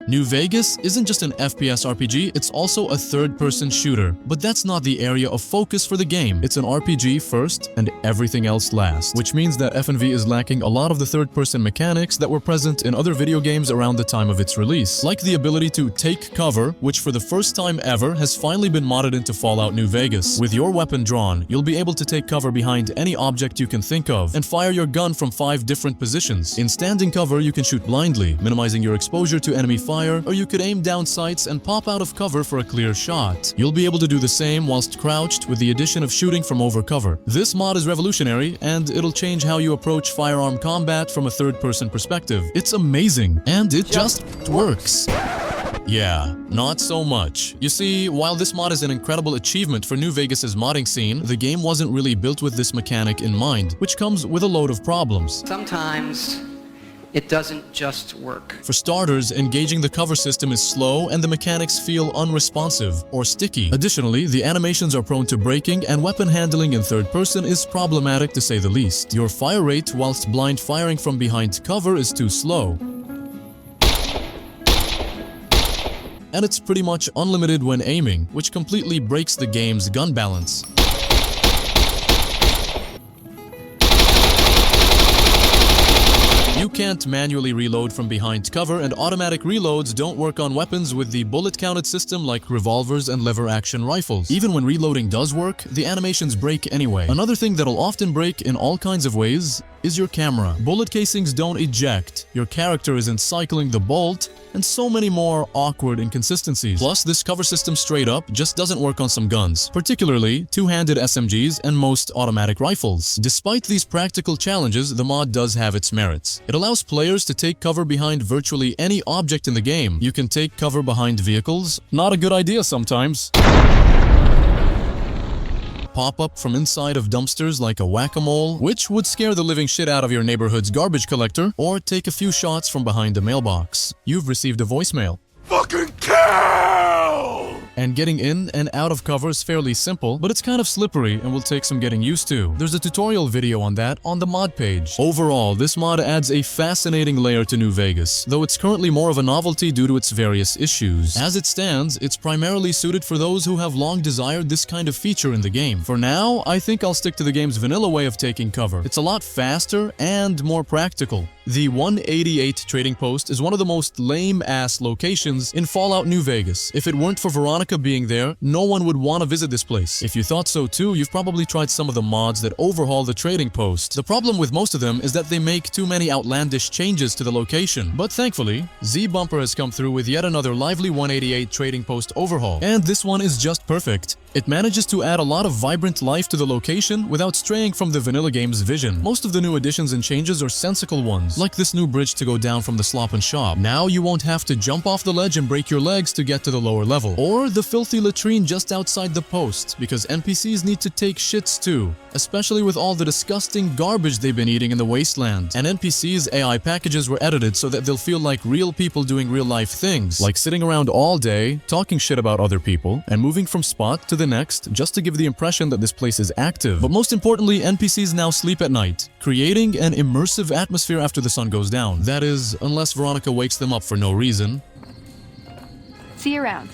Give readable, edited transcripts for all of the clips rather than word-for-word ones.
New Vegas isn't just an FPS RPG, it's also a third-person shooter. But that's not the area of focus for the game. It's an RPG first and everything else last, which means that FNV is lacking a lot of the third-person mechanics that were present in other video games around the time of its release, like the ability to take cover, which for the first time ever has finally been modded into Fallout New Vegas. With your weapon drawn, you'll be able to take cover behind any object you can think of and fire your gun from 5 different positions. In standing cover, you can shoot blindly, minimizing your exposure to enemy fire, or you could aim down sights and pop out of cover for a clear shot. You'll be able to do the same whilst crouched with the addition of shooting from over cover. This mod is revolutionary, and it'll change how you approach firearm combat from a third-person perspective. It's amazing, and it just works. Yeah, not so much. You see, while this mod is an incredible achievement for New Vegas's modding scene, the game wasn't really built with this mechanic in mind, which comes with a load of problems. Sometimes it doesn't just work. For starters, engaging the cover system is slow and the mechanics feel unresponsive or sticky. Additionally, the animations are prone to breaking and weapon handling in third person is problematic to say the least. Your fire rate whilst blind firing from behind cover is too slow. And it's pretty much unlimited when aiming, which completely breaks the game's gun balance. You can't manually reload from behind cover, and automatic reloads don't work on weapons with the bullet-counted system like revolvers and lever-action rifles. Even when reloading does work, the animations break anyway. Another thing that'll often break in all kinds of ways is your camera. Bullet casings don't eject, your character isn't cycling the bolt, and so many more awkward inconsistencies. Plus, this cover system straight up just doesn't work on some guns, particularly two-handed SMGs and most automatic rifles. Despite these practical challenges, the mod does have its merits. It allows players to take cover behind virtually any object in the game. You can take cover behind vehicles. Not a good idea sometimes. Pop up from inside of dumpsters like a whack-a-mole, which would scare the living shit out of your neighborhood's garbage collector, or take a few shots from behind a mailbox. You've received a voicemail. Fucking kill! And getting in and out of cover is fairly simple, but it's kind of slippery and will take some getting used to. There's a tutorial video on that on the mod page. Overall, this mod adds a fascinating layer to New Vegas, though it's currently more of a novelty due to its various issues. As it stands, it's primarily suited for those who have long desired this kind of feature in the game. For now, I think I'll stick to the game's vanilla way of taking cover. It's a lot faster and more practical. The 188 trading post is one of the most lame-ass locations in Fallout New Vegas. If it weren't for Veronica being there, no one would want to visit this place. If you thought so too, you've probably tried some of the mods that overhaul the trading post. The problem with most of them is that they make too many outlandish changes to the location. But thankfully, Z-Bumper has come through with yet another lively 188 trading post overhaul. And this one is just perfect. It manages to add a lot of vibrant life to the location without straying from the vanilla game's vision. Most of the new additions and changes are sensical ones, like this new bridge to go down from the slop and shop. Now you won't have to jump off the ledge and break your legs to get to the lower level. Or the filthy latrine just outside the post, because NPCs need to take shits too, especially with all the disgusting garbage they've been eating in the wasteland. And NPCs' AI packages were edited so that they'll feel like real people doing real-life things, like sitting around all day, talking shit about other people, and moving from spot to the next just to give the impression that this place is active. But most importantly, NPCs now sleep at night, creating an immersive atmosphere after the sun goes down. That is, unless Veronica wakes them up for no reason. See you around.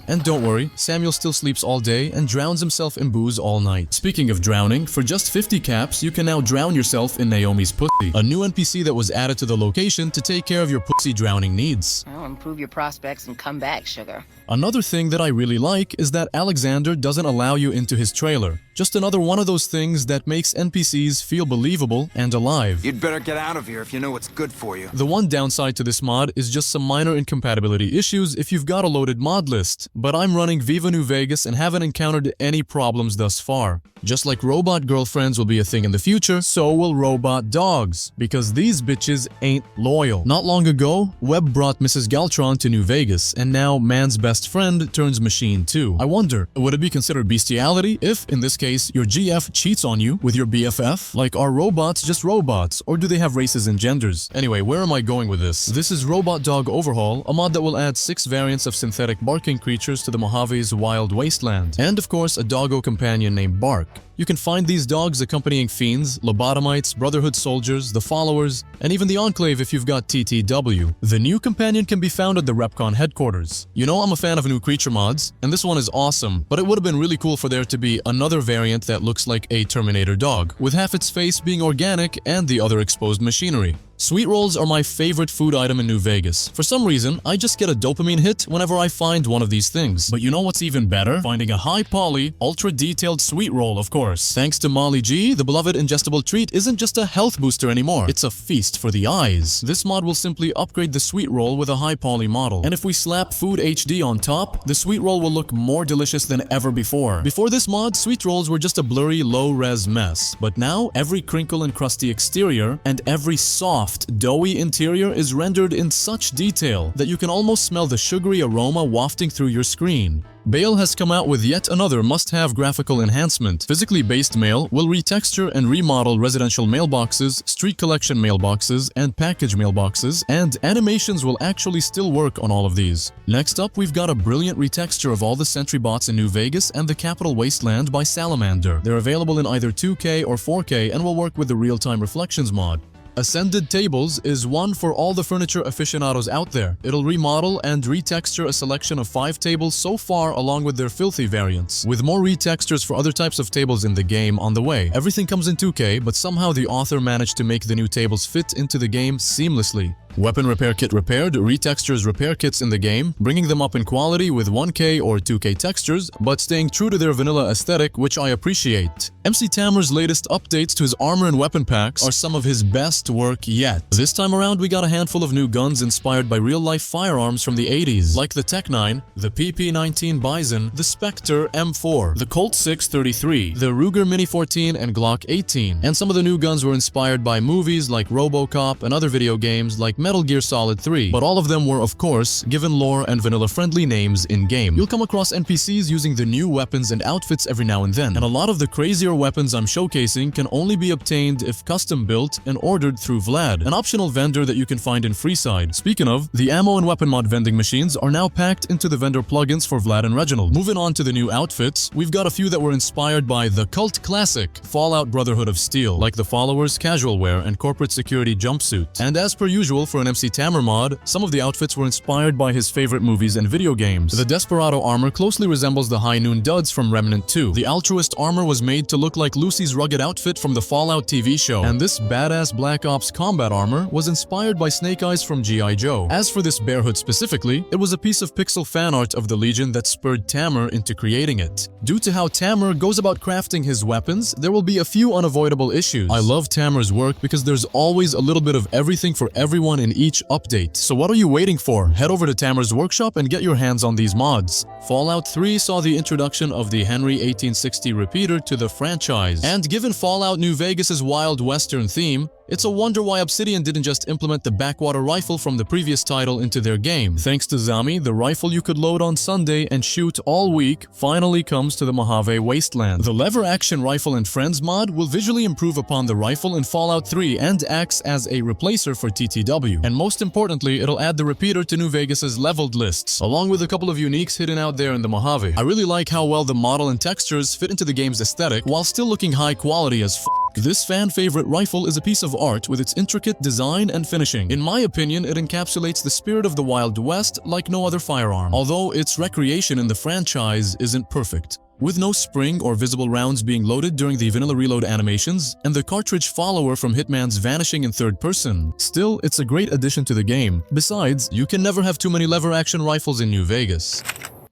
And don't worry, Samuel still sleeps all day and drowns himself in booze all night. Speaking of drowning, for just 50 caps, you can now drown yourself in Naomi's pussy, a new NPC that was added to the location to take care of your pussy drowning needs. I'll improve your prospects and come back, sugar. Another thing that I really like is that Alexander doesn't allow you into his trailer. Just another one of those things that makes NPCs feel believable and alive. You'd better get out of here if you know what's good for you. The one downside to this mod is just some minor incompatibility issues if you've got a loaded mod list. But I'm running Viva New Vegas and haven't encountered any problems thus far. Just like robot girlfriends will be a thing in the future, so will robot dogs, because these bitches ain't loyal. Not long ago, Webb brought Mrs. Galtron to New Vegas, and now man's best friend turns machine too. I wonder, would it be considered bestiality if, in this case, your GF cheats on you with your BFF? Like, are robots just robots, or do they have races and genders? Anyway, where am I going with this? This is Robot Dog Overhaul, a mod that will add 6 variants of synthetic barking creatures to the Mojave's wild wasteland, and of course a doggo companion named Bark. You can find these dogs accompanying fiends, lobotomites, Brotherhood soldiers, the followers, and even the Enclave if you've got TTW. The new companion can be found at the Repcon headquarters. You know I'm a fan of new creature mods, and this one is awesome, but it would have been really cool for there to be another variant that looks like a Terminator dog, with half its face being organic and the other exposed machinery. Sweet rolls are my favorite food item in New Vegas. For some reason, I just get a dopamine hit whenever I find one of these things. But you know what's even better? Finding a high-poly, ultra-detailed sweet roll, of course. Thanks to Molly G, the beloved ingestible treat isn't just a health booster anymore. It's a feast for the eyes. This mod will simply upgrade the sweet roll with a high-poly model. And if we slap Food HD on top, the sweet roll will look more delicious than ever before. Before this mod, sweet rolls were just a blurry, low-res mess. But now, every crinkle and crusty exterior and every soft, doughy interior is rendered in such detail that you can almost smell the sugary aroma wafting through your screen. 𝙏𝙞𝙤𝙢𝙥𝙨 has come out with yet another must-have graphical enhancement. Physically based mail will retexture and remodel residential mailboxes, street collection mailboxes, and package mailboxes, and animations will actually still work on all of these. Next up, we've got a brilliant retexture of all the sentry bots in New Vegas and the Capital Wasteland by Salamander. They're available in either 2K or 4K and will work with the real-time reflections mod. Ascended Tables is one for all the furniture aficionados out there. It'll remodel and retexture a selection of 5 tables so far along with their filthy variants, with more retextures for other types of tables in the game on the way. Everything comes in 2K, but somehow the author managed to make the new tables fit into the game seamlessly. Weapon Repair Kit Repaired retextures repair kits in the game, bringing them up in quality with 1K or 2K textures, but staying true to their vanilla aesthetic, which I appreciate. MC Tammer's latest updates to his armor and weapon packs are some of his best work yet. This time around, we got a handful of new guns inspired by real-life firearms from the 80s, like the 𝙏𝙤𝙢𝙢𝙦, the PP-19 Bison, the Spectre M4, the Colt 633, the Ruger Mini 14, and Glock 18. And some of the new guns were inspired by movies like RoboCop and other video games like Metal Gear Solid 3, but all of them were, of course, given lore and vanilla-friendly names in-game. You'll come across NPCs using the new weapons and outfits every now and then, and a lot of the crazier weapons I'm showcasing can only be obtained if custom-built and ordered through Vlad, an optional vendor that you can find in Freeside. Speaking of, the ammo and weapon mod vending machines are now packed into the vendor plugins for Vlad and Reginald. Moving on to the new outfits, we've got a few that were inspired by the cult classic Fallout Brotherhood of Steel, like the Followers casual wear and corporate security jumpsuit. And as per usual for an MC Tammer mod, some of the outfits were inspired by his favorite movies and video games. The Desperado armor closely resembles the High Noon Duds from Remnant 2. The Altruist armor was made to look like Lucy's rugged outfit from the Fallout TV show. And this badass Black Ops combat armor was inspired by Snake Eyes from G.I. Joe. As for this bear hood specifically, it was a piece of pixel fan art of the Legion that spurred Tammer into creating it. Due to how Tammer goes about crafting his weapons, there will be a few unavoidable issues. I love Tammer's work because there's always a little bit of everything for everyone in each update. So what are you waiting for? Head over to Tammer's workshop and get your hands on these mods. Fallout 3 saw the introduction of the Henry 1860 repeater to the franchise. And given Fallout New Vegas's Wild Western theme, it's a wonder why Obsidian didn't just implement the backwater rifle from the previous title into their game. Thanks to Zami, the rifle you could load on Sunday and shoot all week finally comes to the Mojave Wasteland. The lever action rifle and friends mod will visually improve upon the rifle in Fallout 3 and acts as a replacer for TTW. And most importantly, it'll add the repeater to New Vegas's leveled lists, along with a couple of uniques hidden out there in the Mojave. I really like how well the model and textures fit into the game's aesthetic while still looking high quality as f***. This fan-favorite rifle is a piece of art with its intricate design and finishing. In my opinion, it encapsulates the spirit of the Wild West like no other firearm, although its recreation in the franchise isn't perfect. With no spring or visible rounds being loaded during the vanilla reload animations, and the cartridge follower from Hitman's vanishing in third person, still, it's a great addition to the game. Besides, you can never have too many lever-action rifles in New Vegas.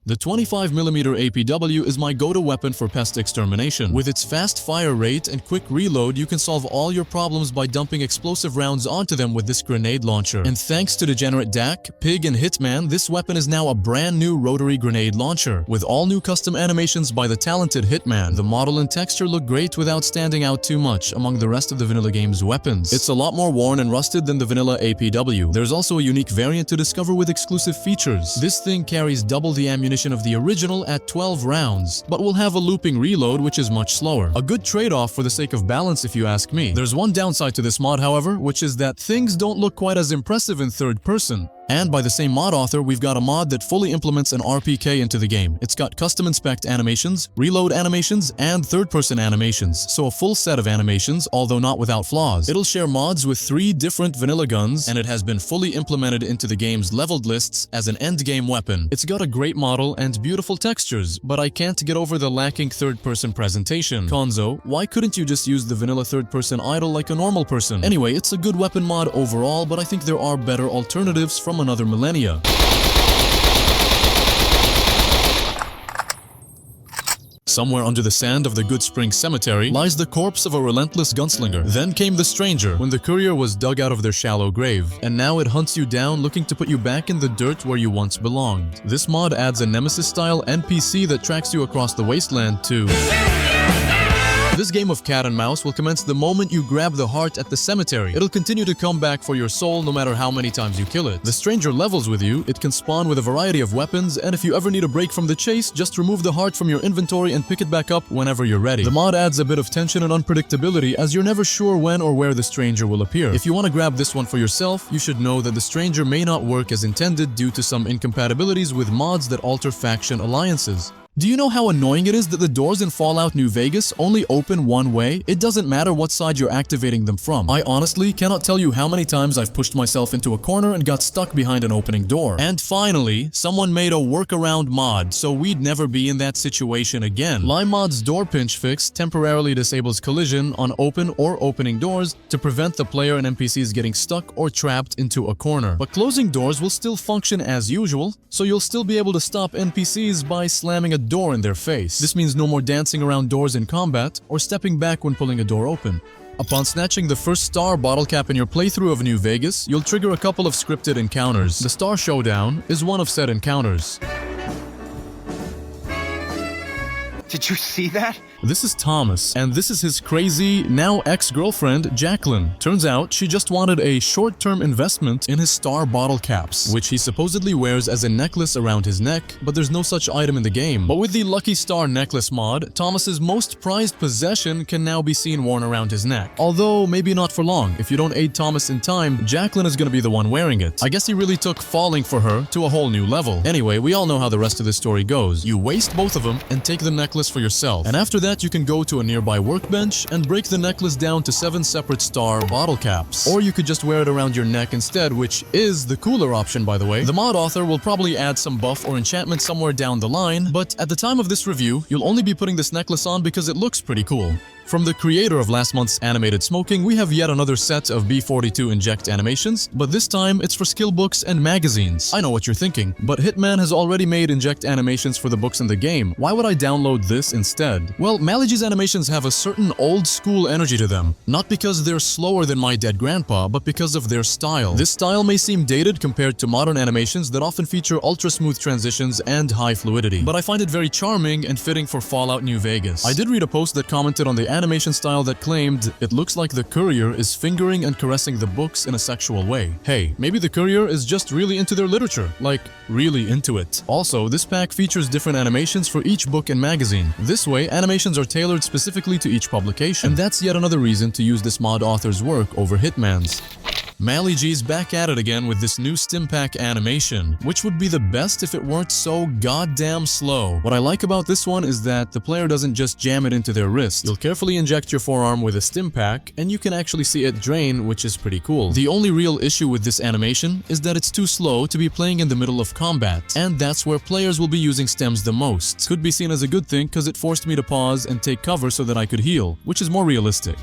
The 25mm APW is my go-to weapon for pest extermination. With its fast fire rate and quick reload, you can solve all your problems by dumping explosive rounds onto them with this grenade launcher. And thanks to Degenerate Dak, Pig, and Hitman, this weapon is now a brand new rotary grenade launcher. With all new custom animations by the talented Hitman, the model and texture look great without standing out too much among the rest of the vanilla game's weapons. It's a lot more worn and rusted than the vanilla APW. There's also a unique variant to discover with exclusive features. This thing carries double the ammunition of the original at 12 rounds, but will have a looping reload which is much slower. A good trade-off for the sake of balance if you ask me. There's one downside to this mod, however, which is that things don't look quite as impressive in third person. And by the same mod author, we've got a mod that fully implements an RPK into the game. It's got custom inspect animations, reload animations, and third-person animations, so a full set of animations, although not without flaws. It'll share mods with 3 different vanilla guns, and it has been fully implemented into the game's leveled lists as an endgame weapon. It's got a great model and beautiful textures, but I can't get over the lacking third-person presentation. Konzo, why couldn't you just use the vanilla third-person idle like a normal person? Anyway, it's a good weapon mod overall, but I think there are better alternatives from another millennia. Somewhere under the sand of the Good Spring Cemetery lies the corpse of a relentless gunslinger. Then came the stranger, when the courier was dug out of their shallow grave, and now it hunts you down looking to put you back in the dirt where you once belonged. This mod adds a Nemesis-style NPC that tracks you across the wasteland too. This game of cat and mouse will commence the moment you grab the heart at the cemetery. It'll continue to come back for your soul no matter how many times you kill it. The stranger levels with you, it can spawn with a variety of weapons, and if you ever need a break from the chase, just remove the heart from your inventory and pick it back up whenever you're ready. The mod adds a bit of tension and unpredictability as you're never sure when or where the stranger will appear. If you want to grab this one for yourself, you should know that the stranger may not work as intended due to some incompatibilities with mods that alter faction alliances. Do you know how annoying it is that the doors in Fallout New Vegas only open one way? It doesn't matter what side you're activating them from. I honestly cannot tell you how many times I've pushed myself into a corner and got stuck behind an opening door. And finally, someone made a workaround mod, so we'd never be in that situation again. LimeMod's door pinch fix temporarily disables collision on open or opening doors to prevent the player and NPCs getting stuck or trapped into a corner. But closing doors will still function as usual, so you'll still be able to stop NPCs by slamming a door in their face. This means no more dancing around doors in combat or stepping back when pulling a door open. Upon snatching the first star bottle cap in your playthrough of New Vegas, you'll trigger a couple of scripted encounters. The Star Showdown is one of said encounters. Did you see that? This is Thomas, and this is his crazy, now ex-girlfriend, Jacqueline. Turns out, she just wanted a short-term investment in his star bottle caps, which he supposedly wears as a necklace around his neck, but there's no such item in the game. But with the Lucky Star necklace mod, Thomas's most prized possession can now be seen worn around his neck. Although, maybe not for long. If you don't aid Thomas in time, Jacqueline is gonna be the one wearing it. I guess he really took falling for her to a whole new level. Anyway, we all know how the rest of this story goes. You waste both of them and take the necklace for yourself. And after that, you can go to a nearby workbench and break the necklace down to 7 separate star bottle caps. Or you could just wear it around your neck instead, which is the cooler option, by the way. The mod author will probably add some buff or enchantment somewhere down the line, but at the time of this review, you'll only be putting this necklace on because it looks pretty cool. From the creator of last month's animated smoking, we have yet another set of B42 inject animations, but this time it's for skill books and magazines. I know what you're thinking, but Hitman has already made inject animations for the books in the game. Why would I download this instead? Well, 𝙏𝙞𝙢𝙦𝙨 animations have a certain old school energy to them. Not because they're slower than my dead grandpa, but because of their style. This style may seem dated compared to modern animations that often feature ultra-smooth transitions and high fluidity, but I find it very charming and fitting for Fallout New Vegas. I did read a post that commented on the animation style that claimed it looks like the courier is fingering and caressing the books in a sexual way. Hey, maybe the courier is just really into their literature, like really into it. Also, this pack features different animations for each book and magazine. This way, animations are tailored specifically to each publication, and that's yet another reason to use this mod author's work over Hitman's. 𝙏𝙏𝙦𝙦's back at it again with this new stimpak animation, which would be the best if it weren't so goddamn slow. What I like about this one is that the player doesn't just jam it into their wrist. You'll carefully inject your forearm with a stimpak, and you can actually see it drain, which is pretty cool. The only real issue with this animation is that it's too slow to be playing in the middle of combat, and that's where players will be using stems the most. Could be seen as a good thing because it forced me to pause and take cover so that I could heal, which is more realistic.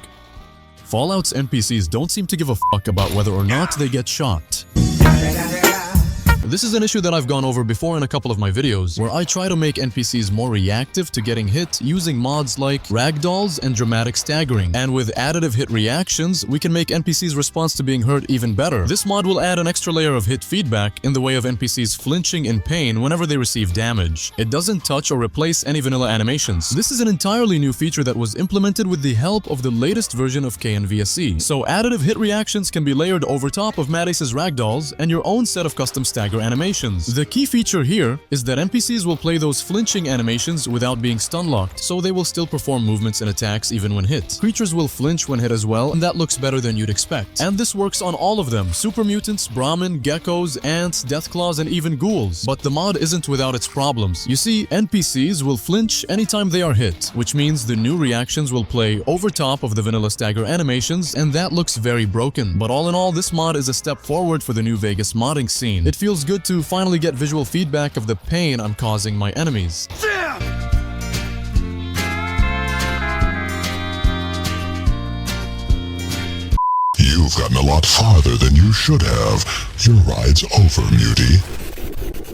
Fallout's NPCs don't seem to give a fuck about whether or not they get shot. This is an issue that I've gone over before in a couple of my videos, where I try to make NPCs more reactive to getting hit using mods like ragdolls and dramatic staggering. And with additive hit reactions, we can make NPCs' response to being hurt even better. This mod will add an extra layer of hit feedback in the way of NPCs flinching in pain whenever they receive damage. It doesn't touch or replace any vanilla animations. This is an entirely new feature that was implemented with the help of the latest version of KNVSE. So additive hit reactions can be layered over top of 𝙏𝙏𝙦𝙦's ragdolls and your own set of custom staggering stagger animations. The key feature here is that NPCs will play those flinching animations without being stun locked, so they will still perform movements and attacks even when hit. Creatures will flinch when hit as well, and that looks better than you'd expect. And this works on all of them: super mutants, Brahmin, geckos, ants, deathclaws, and even ghouls. But the mod isn't without its problems. You see, NPCs will flinch anytime they are hit, which means the new reactions will play over top of the vanilla stagger animations, and that looks very broken. But all in all, this mod is a step forward for the New Vegas modding scene. It feels good to finally get visual feedback of the pain I'm causing my enemies. You've gotten a lot farther than you should have. Your ride's over, Mutie.